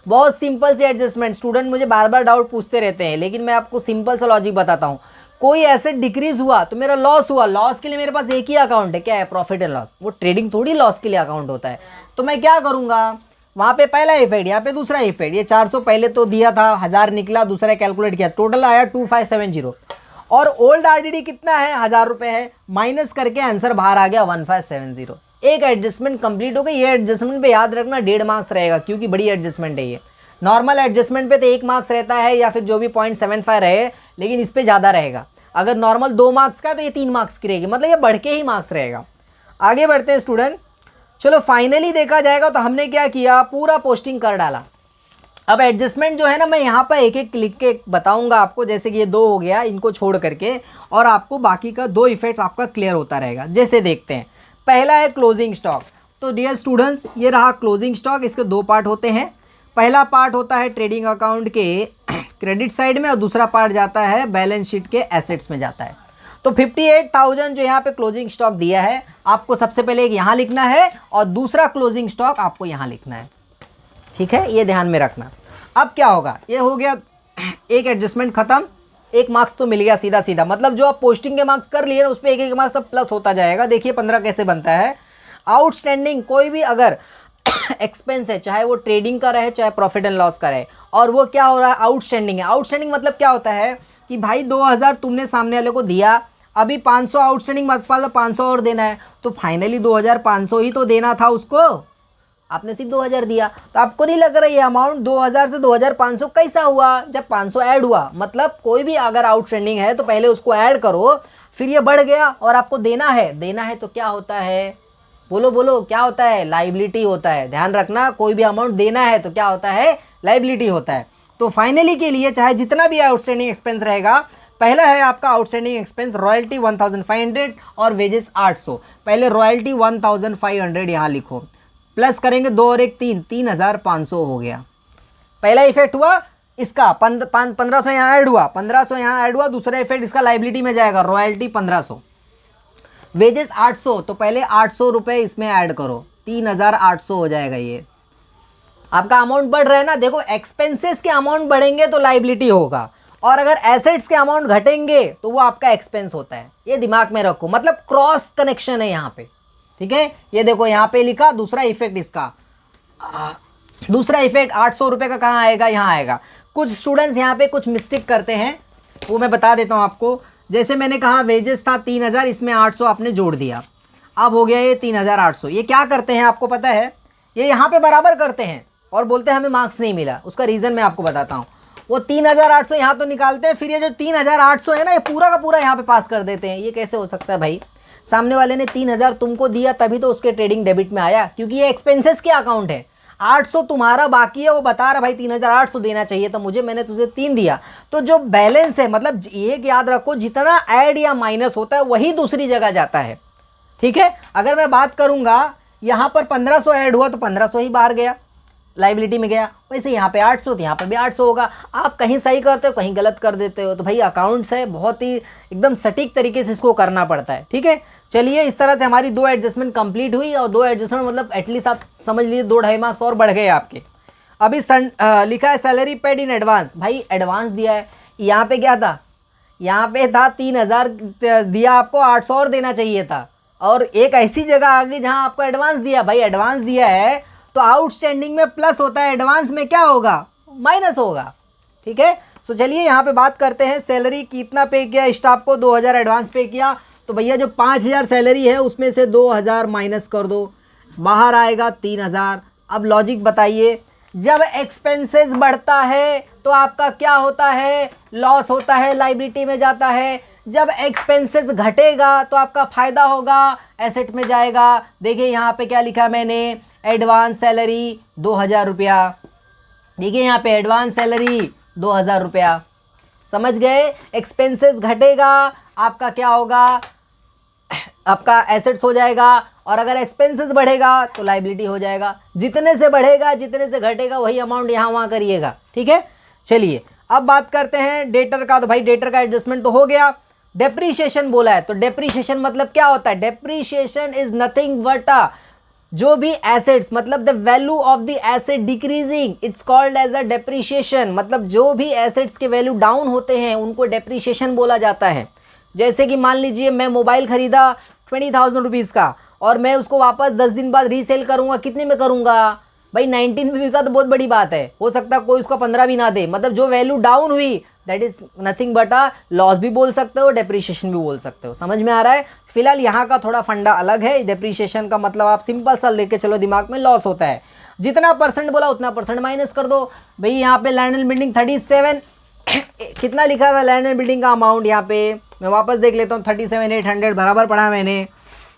बहुत सिंपल सी एडजस्टमेंट, स्टूडेंट मुझे बार बार डाउट पूछते रहते हैं, लेकिन मैं आपको सिंपल सा लॉजिक बताता हूँ। कोई एसेट डिक्रीज हुआ तो मेरा लॉस हुआ, लॉस के लिए मेरे पास एक ही अकाउंट है, क्या है, प्रॉफिट एंड लॉस। वो ट्रेडिंग थोड़ी लॉस के लिए अकाउंट होता है। तो मैं क्या करूंगा, वहां पे पहला इफेक्ट, यहाँ पे दूसरा इफेक्ट, ये 400 पहले तो दिया था, 1000 निकला, दूसरा कैलकुलेट किया, टोटल आया 2570, और ओल्ड आरडीडी कितना है, 1000 रुपये है, माइनस करके आंसर बाहर आ गया 1570। एक एडजस्टमेंट कंप्लीट हो गई। ये एडजस्टमेंट पे याद रखना 1.5 मार्क्स रहेगा, क्योंकि बड़ी एडजस्टमेंट है ये। नॉर्मल एडजस्टमेंट पे तो 1 मार्क्स रहता है, या फिर जो भी 0.75 रहे, लेकिन इस पे ज़्यादा रहेगा। अगर नॉर्मल 2 मार्क्स का है तो ये 3 मार्क्स की रहेगी, मतलब ये बढ़ के ही मार्क्स रहेगा। आगे बढ़ते हैं स्टूडेंट, चलो फाइनली देखा जाएगा तो हमने क्या किया, पूरा पोस्टिंग कर डाला। अब एडजस्टमेंट जो है ना, मैं यहाँ पर एक एक लिख के बताऊंगा आपको, जैसे कि ये 2 हो गया, इनको छोड़ करके, और आपको बाकी का 2 इफेक्ट आपका क्लियर होता रहेगा। जैसे देखते हैं, पहला है क्लोजिंग स्टॉक। तो डियर स्टूडेंट्स, ये रहा क्लोजिंग स्टॉक, इसके 2 पार्ट होते हैं। पहला पार्ट होता है ट्रेडिंग अकाउंट के क्रेडिट साइड में, और दूसरा पार्ट जाता है बैलेंस शीट के एसेट्स में जाता है। तो 58,000 जो यहाँ पे क्लोजिंग स्टॉक दिया है, आपको सबसे पहले एक यहाँ लिखना है और दूसरा क्लोजिंग स्टॉक आपको यहाँ लिखना है, ठीक है, ये ध्यान में रखना। अब क्या होगा, ये हो गया एक एडजस्टमेंट खत्म, 1 मार्क्स तो मिल गया सीधा सीधा, मतलब जो आप पोस्टिंग के मार्क्स कर लिए उस पर 1 मार्क्स सब प्लस होता जाएगा। देखिए 15 कैसे बनता है। आउटस्टैंडिंग कोई भी अगर एक्सपेंस है, चाहे वो ट्रेडिंग का रहे चाहे प्रॉफिट एंड लॉस का रहे, और वो क्या हो रहा है, आउटस्टैंडिंग है। आउटस्टैंडिंग मतलब क्या होता है कि भाई 2000 तुमने सामने वाले को दिया, अभी 500 आउटस्टैंडिंग, मतलब 500 और देना है, तो फाइनली 2500 ही तो देना था उसको, आपने सिर्फ 2000 दिया। तो आपको नहीं लग रहा ये अमाउंट 2000 से 2500 कैसा हुआ, जब 500 ऐड हुआ। मतलब कोई भी अगर आउटस्टैंडिंग है तो पहले उसको ऐड करो, फिर ये बढ़ गया और आपको देना है तो क्या होता है, बोलो बोलो क्या होता है, लाइबिलिटी होता है। ध्यान रखना, कोई भी अमाउंट देना है तो क्या होता है, लाइबिलिटी होता है। तो फाइनली के लिए चाहे जितना भी आउटस्टैंडिंग एक्सपेंस रहेगा, पहला है आपका आउटस्टैंडिंग एक्सपेंस रॉयल्टी 1500 और वेजेस 800। पहले रॉयल्टी 1500 यहाँ लिखो, प्लस करेंगे 2 और 1 3, 3500 हो गया। पहला इफेक्ट हुआ इसका 1500 यहाँ ऐड हुआ, 1500 यहाँ ऐड हुआ। दूसरा इफेक्ट इसका लाइबिलिटी में जाएगा, रॉयल्टी 1500, वेजेस 800, तो पहले 800 रुपये इसमें ऐड करो, 3800 हो जाएगा ये। आपका अमाउंट बढ़ रहा है ना, देखो एक्सपेंसेस के अमाउंट बढ़ेंगे तो लाइबिलिटी होगा, और अगर एसेट्स के अमाउंट घटेंगे तो वो आपका एक्सपेंस होता है। ये दिमाग में रखो, मतलब क्रॉस कनेक्शन है यहाँ पे, ठीक है। ये देखो यहाँ पे लिखा दूसरा इफेक्ट इसका, दूसरा इफेक्ट 800 रुपये का कहाँ आएगा, यहाँ आएगा। कुछ स्टूडेंट्स यहाँ पे कुछ मिस्टेक करते हैं, वो मैं बता देता हूँ आपको। जैसे मैंने कहा वेजेस था 3000, इसमें 800 आपने जोड़ दिया, अब हो गया ये 3800। ये क्या करते हैं आपको पता है, ये यहाँ पे बराबर करते हैं और बोलते हैं हमें मार्क्स नहीं मिला। उसका रीज़न मैं आपको बताता हूँ। वो 3800 यहाँ तो निकालते हैं, फिर ये जो 3800 है ना, ये पूरा का पूरा यहाँ पे पास कर देते हैं। ये कैसे हो सकता है भाई, सामने वाले ने 3000 तुमको दिया तभी तो उसके ट्रेडिंग डेबिट में आया, क्योंकि ये एक्सपेंसेस के अकाउंट है। 800 तुम्हारा बाकी है, वो बता रहा भाई 3800 देना चाहिए था मुझे, मैंने तुझे 3 दिया। तो जो बैलेंस है, मतलब एक याद रखो, जितना ऐड या माइनस होता है वही दूसरी जगह जाता है, ठीक है। अगर मैं बात करूंगा यहाँ पर 1500 ऐड हुआ तो 1500 ही बाहर गया, लाइबिलिटी में गया। वैसे यहाँ पे 800 तो यहाँ पे भी 800 होगा। आप कहीं सही करते हो, कहीं गलत कर देते हो। तो भाई अकाउंट्स है, बहुत ही एकदम सटीक तरीके से इसको करना पड़ता है, ठीक है। चलिए, इस तरह से हमारी 2 एडजस्टमेंट कंप्लीट हुई, और 2 एडजस्टमेंट मतलब एटलीस्ट आप समझ लीजिए 2-2.5 मार्क्स और बढ़ गए आपके। अभी लिखा है सैलरी पेड इन एडवांस, भाई एडवांस दिया है। यहाँ पे क्या था, यहाँ पे था 3000 दिया आपको, 800 और देना चाहिए था। और एक ऐसी जगह आ गई जहाँ आपको एडवांस दिया, भाई एडवांस दिया है तो आउटस्टैंडिंग में प्लस होता है, एडवांस में क्या होगा, माइनस होगा, ठीक है। सो चलिए यहाँ पे बात करते हैं, सैलरी कितना पे किया स्टाफ को, 2000 एडवांस पे किया। तो भैया जो 5000 सैलरी है उसमें से 2000 माइनस कर दो, बाहर आएगा 3000। अब लॉजिक बताइए, जब एक्सपेंसेस बढ़ता है तो आपका क्या होता है, लॉस होता है, लाइबिलिटी में जाता है। जब एक्सपेंसेस घटेगा तो आपका फ़ायदा होगा, एसेट में जाएगा। देखिए यहाँ पे क्या लिखा मैंने, एडवांस सैलरी 2000 रुपया। देखिए यहाँ पे एडवांस सैलरी 2000 रुपया, समझ गए। एक्सपेंसेस घटेगा आपका क्या होगा, आपका एसेट्स हो जाएगा, और अगर एक्सपेंसेस बढ़ेगा तो लाइबिलिटी हो जाएगा। जितने से बढ़ेगा जितने से घटेगा वही अमाउंट यहाँ वहाँ करिएगा, ठीक है। चलिए अब बात करते हैं डेटर का। तो भाई डेटर का एडजस्टमेंट तो हो गया। डेप्रीशिएशन बोला है, तो डेप्रीशिएशन मतलब क्या होता है, डेप्रीशिएशन इज नथिंग बट जो भी एसेट्स, मतलब the value of the asset decreasing, it's called as a depreciation. मतलब जो भी एसेट्स के वैल्यू डाउन होते हैं उनको डेप्रीशिएशन बोला जाता है। जैसे कि मान लीजिए मैं मोबाइल खरीदा 20,000 रुपीज़ का, और मैं उसको वापस 10 दिन बाद रीसेल करूँगा, कितने में करूँगा भाई, 19 में बिका तो बहुत बड़ी बात है, हो सकता है कोई उसका 15 भी ना दे। मतलब जो वैल्यू डाउन हुई that is nothing but loss भी बोल सकते हो, डेप्रीशिएशन भी बोल सकते हो। समझ में आ रहा है। फिलहाल यहाँ का थोड़ा फंडा अलग है। डेप्रीशिएशन का मतलब आप सिंपल सा लेके चलो दिमाग में, लॉस होता है, जितना परसेंट बोला उतना परसेंट माइनस कर दो। भाई यहाँ पे लैंड एंड बिल्डिंग 37 कितना लिखा था लैंड एंड बिल्डिंग का अमाउंट, यहाँ पे मैं वापस देख लेता हूँ, 37,800 बराबर पढ़ा मैंने।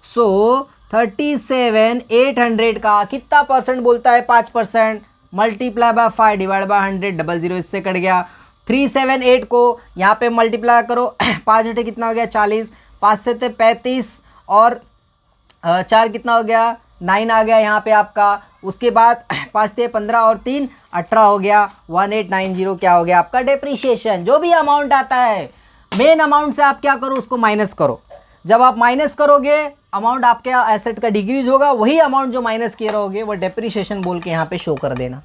सो 37,800 का कितना परसेंट बोलता है, 5%, मल्टीप्लाई बाय 5 डिवाइड बाय 100, 00 इससे कट गया। 378 को यहाँ पे मल्टीप्लाई करो, 5 अठे कितना हो गया 40, 5 से 35, और 4 कितना हो गया 9 आ गया यहाँ पे आपका। उसके बाद 5 से 15 और 3 18 हो गया, 1890 क्या हो गया आपका डेप्रीशिएशन। जो भी अमाउंट आता है मेन अमाउंट से आप क्या करो, उसको माइनस करो। जब आप माइनस करोगे अमाउंट आपके एसेट का डिक्रीज होगा, वही अमाउंट जो माइनस किए रहोगे वो डेप्रीशिएशन बोल के यहाँ पे शो कर देना।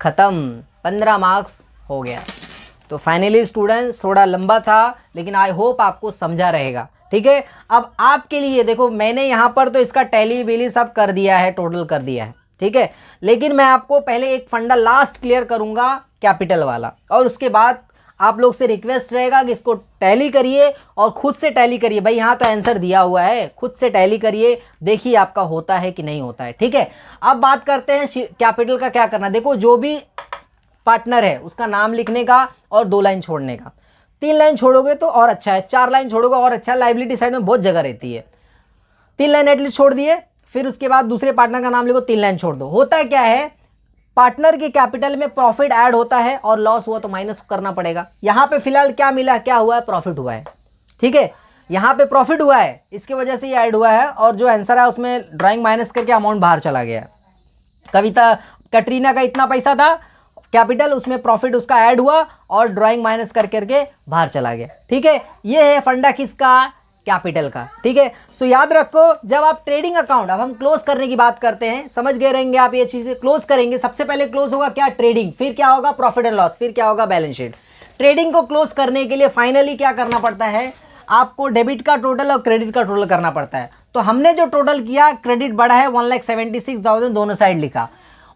खत्म, 15 मार्क्स हो गया। तो फाइनली स्टूडेंट्स थोड़ा लंबा था, लेकिन आई होप आपको समझा रहेगा, ठीक है। अब आपके लिए देखो, मैंने यहाँ पर तो इसका टैली बिली सब कर दिया है, टोटल कर दिया है, ठीक है। लेकिन मैं आपको पहले एक फंडा लास्ट क्लियर करूँगा कैपिटल वाला, और उसके बाद आप लोग से रिक्वेस्ट रहेगा कि इसको टैली करिए और खुद से टैली करिए। भाई यहाँ तो आंसर दिया हुआ है, खुद से टैली करिए, देखिए आपका होता है कि नहीं होता है, ठीक है। अब बात करते हैं कैपिटल का क्या करना। देखो जो भी पार्टनर है उसका नाम लिखने का और 2 लाइन छोड़ने का। 3 लाइन छोड़ोगे तो और अच्छा है, 4 लाइन छोड़ोगे और अच्छा है। लाइबिलिटी साइड में बहुत जगह रहती है। 3 लाइन एटलीस्ट छोड़ दिए, फिर उसके बाद दूसरे पार्टनर का नाम लिखो, 3 लाइन छोड़ दो। होता है क्या है, पार्टनर के कैपिटल में प्रॉफिट ऐड होता है और लॉस हुआ तो माइनस करना पड़ेगा। यहाँ पे फिलहाल क्या मिला, क्या हुआ है, प्रॉफिट हुआ है, ठीक है। यहाँ पे प्रॉफिट हुआ है, इसकी वजह से ये ऐड हुआ है, और जो आंसर है उसमें ड्राइंग माइनस करके अमाउंट बाहर चला गया। कविता कटरीना का इतना पैसा था कैपिटल, उसमें प्रॉफिट उसका ऐड हुआ और ड्राइंग माइनस कर करके बाहर चला गया, ठीक है। ये है फंडा किसका, कैपिटल का। ठीक है, सो याद रखो जब आप ट्रेडिंग अकाउंट, अब हम क्लोज करने की बात करते हैं, समझ गए रहेंगे आप ये चीजें। क्लोज करेंगे, सबसे पहले क्लोज होगा क्या, ट्रेडिंग, फिर क्या होगा प्रॉफिट एंड लॉस, फिर क्या होगा बैलेंस शीट। ट्रेडिंग को क्लोज करने के लिए फाइनली क्या करना पड़ता है, आपको डेबिट का टोटल और क्रेडिट का टोटल करना पड़ता है। तो हमने जो टोटल किया, क्रेडिट बढ़ा है 1,76,000, दोनों साइड लिखा।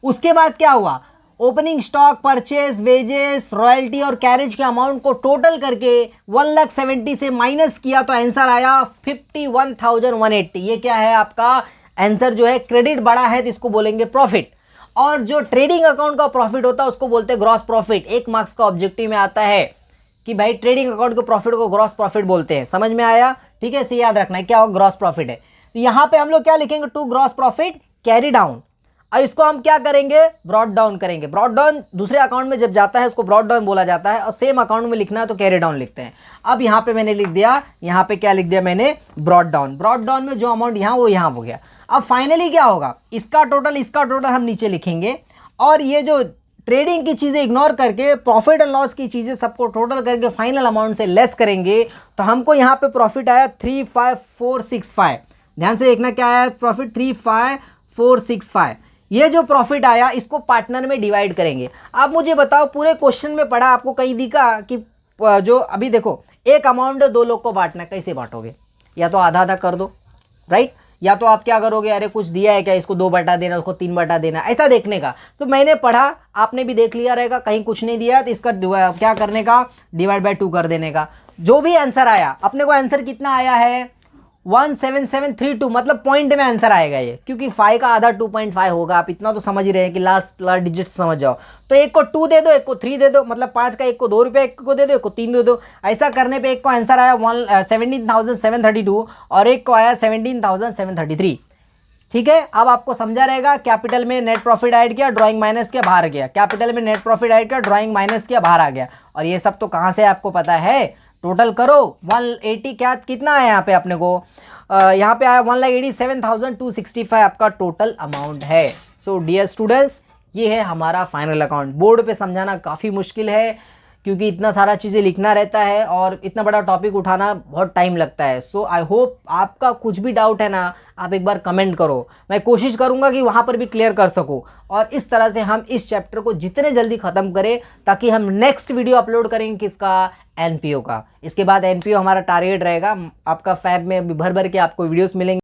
उसके बाद क्या हुआ, opening stock, purchase, wages, royalty और कैरेज के अमाउंट को टोटल करके 1,70,000 से माइनस किया तो आंसर आया 51,180। ये क्या है आपका आंसर जो है, क्रेडिट बढ़ा है तो इसको बोलेंगे प्रॉफिट, और जो ट्रेडिंग अकाउंट का प्रॉफिट होता है उसको बोलते हैं ग्रॉस प्रॉफिट। 1 मार्क्स का ऑब्जेक्टिव में आता है कि भाई ट्रेडिंग अकाउंट के प्रॉफिट को ग्रॉस प्रॉफिट बोलते हैं, समझ में आया। ठीक है, इसे याद रखना है क्या होगा, ग्रॉस प्रॉफिट है। तो यहाँ पे हम लोग क्या लिखेंगे, to gross profit carry down. अब इसको हम क्या करेंगे, ब्रॉड डाउन करेंगे। ब्रॉड डाउन दूसरे अकाउंट में जब जाता है उसको ब्रॉड डाउन बोला जाता है, और सेम अकाउंट में लिखना है तो कैरी डाउन लिखते हैं। अब यहाँ पे मैंने लिख दिया, यहाँ पे क्या लिख दिया मैंने, ब्रॉड डाउन। ब्रॉड डाउन में जो अमाउंट यहाँ वो यहाँ हो गया। अब फाइनली क्या होगा, इसका टोटल हम नीचे लिखेंगे, और ये जो ट्रेडिंग की चीज़ें इग्नोर करके प्रॉफिट एंड लॉस की चीज़ें सबको टोटल करके फाइनल अमाउंट से लेस करेंगे, तो हमको यहाँ पे प्रॉफिट आया 35465। ध्यान से देखना क्या आया प्रॉफिट, 35465। ये जो प्रॉफिट आया इसको पार्टनर में डिवाइड करेंगे। अब मुझे बताओ, पूरे क्वेश्चन में पढ़ा आपको कहीं दिखा कि जो अभी देखो एक अमाउंट 2 लोग को बांटना, कैसे बांटोगे, या तो आधा आधा कर दो, राइट, या तो आप क्या करोगे, अरे कुछ दिया है क्या, इसको 2 बटा देना, उसको 3 बटा देना, ऐसा देखने का। तो मैंने पढ़ा, आपने भी देख लिया रहेगा, कहीं कुछ नहीं दिया तो इसका क्या करने का, डिवाइड बाय 2 कर देने का। जो भी आंसर आया, अपने को आंसर कितना आया है 17732, मतलब पॉइंट में आंसर आएगा ये, क्योंकि 5 का आधा 2.5 होगा। आप इतना तो समझ ही रहे हैं कि लास्ट डिजिट समझ जाओ। तो एक को 2 दे दो, एक को 3 दे दो, मतलब 5 का एक को 2 रुपये, एक को दे दो, एक को 3 दे दो। ऐसा करने पे एक को आंसर आया 17,732 और एक को आया 17,733। ठीक है, अब आपको समझा रहेगा। कैपिटल में नेट प्रॉफिट ऐड किया, ड्राइंग माइनस किया, बाहर गया। कैपिटल में नेट प्रॉफिट ऐड किया, ड्राइंग माइनस किया, बाहर आ गया। और ये सब तो कहाँ से आपको पता है, टोटल करो 180, क्या कितना है यहाँ पे अपने को, यहाँ पे आया 1,87,265 आपका टोटल अमाउंट है। सो डियर स्टूडेंट्स, ये है हमारा फाइनल अकाउंट। बोर्ड पे समझाना काफ़ी मुश्किल है, क्योंकि इतना सारा चीज़ें लिखना रहता है और इतना बड़ा टॉपिक उठाना बहुत टाइम लगता है। सो आई होप आपका कुछ भी डाउट है ना, आप एक बार कमेंट करो, मैं कोशिश करूंगा कि वहाँ पर भी क्लियर कर सकूँ, और इस तरह से हम इस चैप्टर को जितने जल्दी ख़त्म करें, ताकि हम नेक्स्ट वीडियो अपलोड करेंगे किसका, एनपीओ का। इसके बाद एनपीओ हमारा टारगेट रहेगा, आपका फैब में भर भर के आपको वीडियोस मिलेंगे।